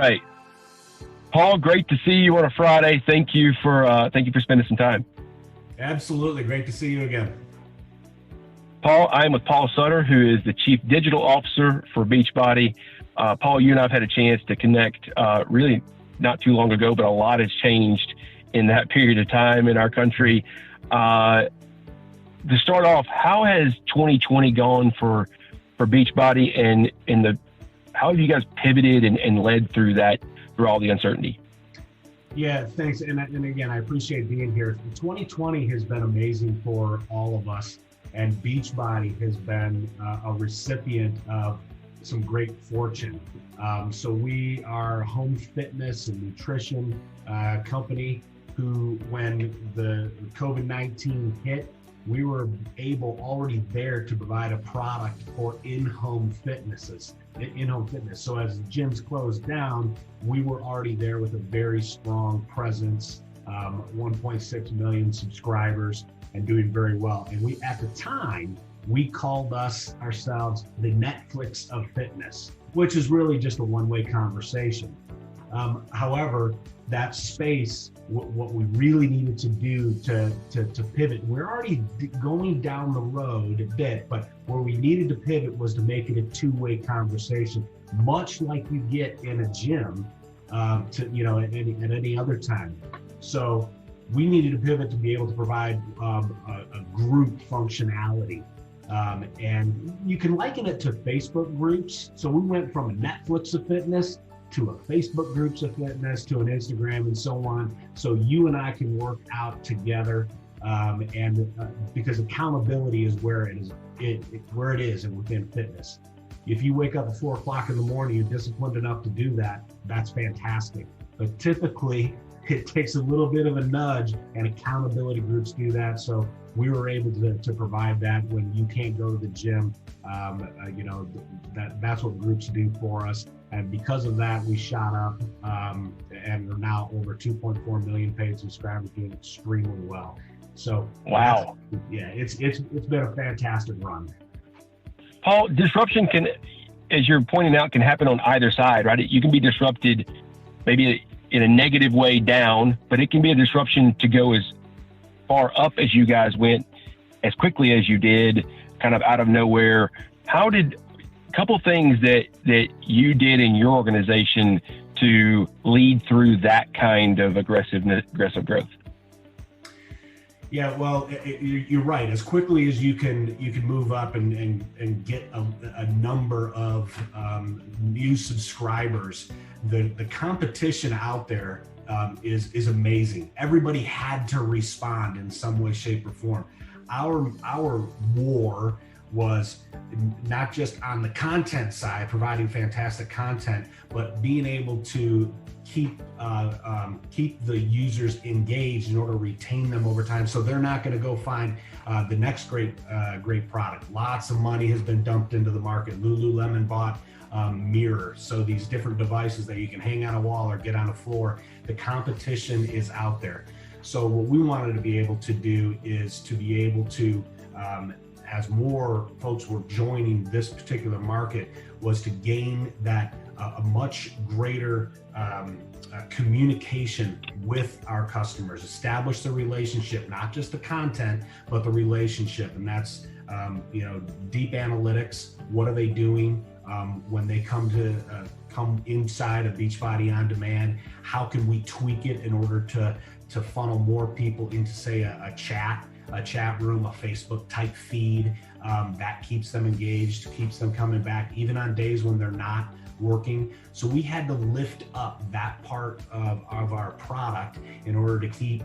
right. Paul, great to see you on a Friday. Thank you for spending some time. Absolutely. Great to see you again. Paul, I am with Paul Sutter, who is the Chief Digital Officer for Beachbody. Paul, you and I have had a chance to connect really not too long ago, but a lot has changed in that period of time in our country. To start off, how has 2020 gone for Beachbody, and how have you guys pivoted and led through all the uncertainty? Yeah, thanks. And again, I appreciate being here. 2020 has been amazing for all of us, and Beachbody has been a recipient of some great fortune. So we are a home fitness and nutrition company who, when the COVID-19 hit, we were already there to provide a product for in-home fitness. So as the gyms closed down, we were already there with a very strong presence, 1.6 million subscribers, and doing very well. And at the time, we called ourselves the Netflix of fitness, which is really just a one-way conversation. However, that space, what we really needed to do to pivot, we're already going down the road a bit, but where we needed to pivot was to make it a two-way conversation, much like you get in a gym, at any other time. So we needed to pivot to be able to provide a group functionality. And you can liken it to Facebook groups. So we went from a Netflix of fitness to a Facebook groups of fitness to an Instagram and so on. So you and I can work out together, because accountability is where it is and within fitness. If you wake up at 4 o'clock in the morning, you're disciplined enough to do that, that's fantastic. But typically it takes a little bit of a nudge, and accountability groups do that. So we were able to provide that when you can't go to the gym. That's what groups do for us. And because of that, we shot up and are now over 2.4 million paid subscribers, doing extremely well. So wow, it's been a fantastic run. Paul, disruption can, as you're pointing out, can happen on either side, right? You can be disrupted maybe in a negative way down, but it can be a disruption to go as far up as you guys went, as quickly as you did, kind of out of nowhere. Couple things that you did in your organization to lead through that kind of aggressive growth? Yeah, well, you're right. As quickly as you can move up and get a number of new subscribers, the competition out there is amazing. Everybody had to respond in some way, shape, or form. Our war was not just on the content side, providing fantastic content, but being able to keep the users engaged in order to retain them over time, so they're not going to go find the next great product. Lots of money has been dumped into the market. Lululemon bought mirrors, so these different devices that you can hang on a wall or get on a floor. The competition is out there. So what we wanted to be able to do is to be able to, as more folks were joining this particular market, was to gain that a much greater communication with our customers, establish the relationship, not just the content, but the relationship. And that's, deep analytics. What are they doing when they come inside of Beachbody On Demand? How can we tweak it in order to funnel more people into, say, a chat room, a Facebook type feed that keeps them engaged, keeps them coming back, even on days when they're not working. So we had to lift up that part of our product in order to keep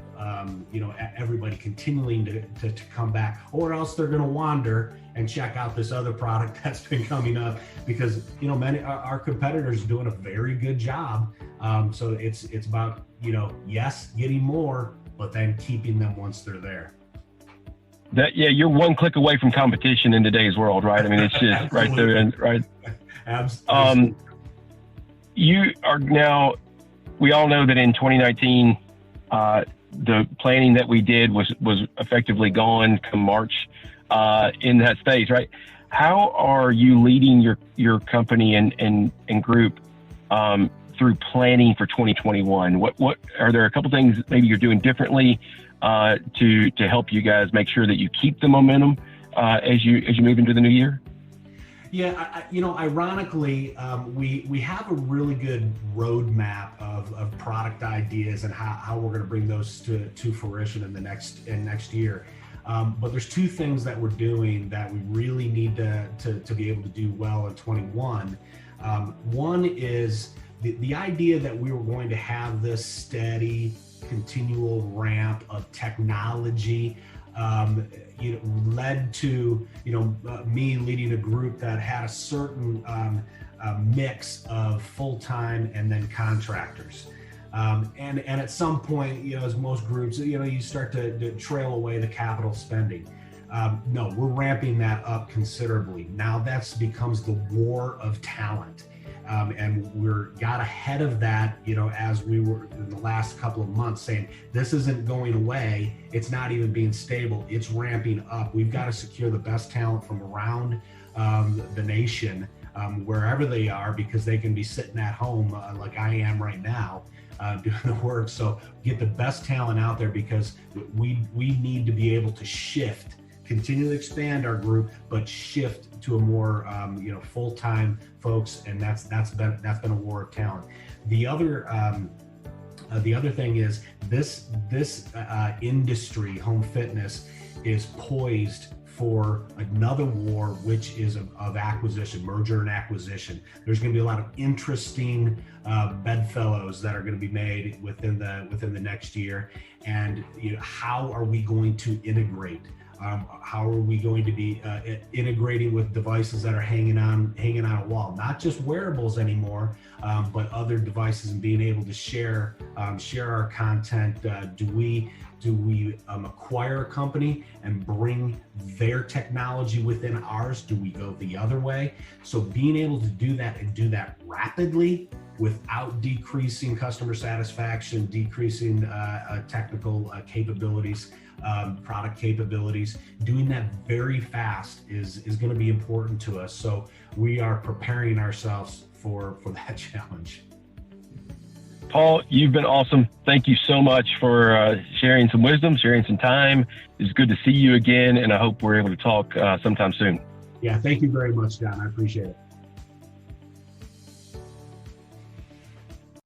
everybody continuing to come back, or else they're going to wander and check out this other product that's been coming up, because many our competitors are doing a very good job. So it's about getting more, but then keeping them once they're there. You're one click away from competition in today's world, right? I mean, it's just right there, right? Absolutely. You are now, we all know that in 2019, the planning that we did was effectively gone come March in that space, right? How are you leading your company and group through planning for 2021? What are there a couple things maybe you're doing differently to help you guys make sure that you keep the momentum as you move into the new year? Yeah, ironically, we have a really good roadmap of product ideas and how we're going to bring those to fruition in next year. But there's two things that we're doing that we really need to be able to do well in 21. One is the idea that we were going to have this steady, continual ramp of technology. Led to me leading a group that had a certain mix of full-time and then contractors. And at some point, as most groups, you start to trail away the capital spending. No, we're ramping that up considerably. Now becomes the war of talent. And got ahead of that, as we were in the last couple of months saying, this isn't going away. It's not even being stable. It's ramping up. We've got to secure the best talent from around the nation, wherever they are, because they can be sitting at home like I am right now, doing the work. So get the best talent out there, because we need to be able to continue to expand our group, but shift to a more full-time folks, and that's been a war of talent. The other thing is this industry, home fitness, is poised for another war, which is of acquisition, merger and acquisition. There's going to be a lot of interesting bedfellows that are going to be made within the next year, and how are we going to integrate? How are we going to be integrating with devices that are hanging on a wall? Not just wearables anymore, but other devices, and being able to share our content. Do we acquire a company and bring their technology within ours? Do we go the other way? So being able to do that, and do that rapidly without decreasing customer satisfaction, decreasing technical capabilities, product capabilities, doing that very fast is going to be important to us. So we are preparing ourselves for that challenge. Paul, you've been awesome. Thank you so much for sharing some wisdom, sharing some time. It's good to see you again, and I hope we're able to talk sometime soon. Yeah, thank you very much, John. I appreciate it.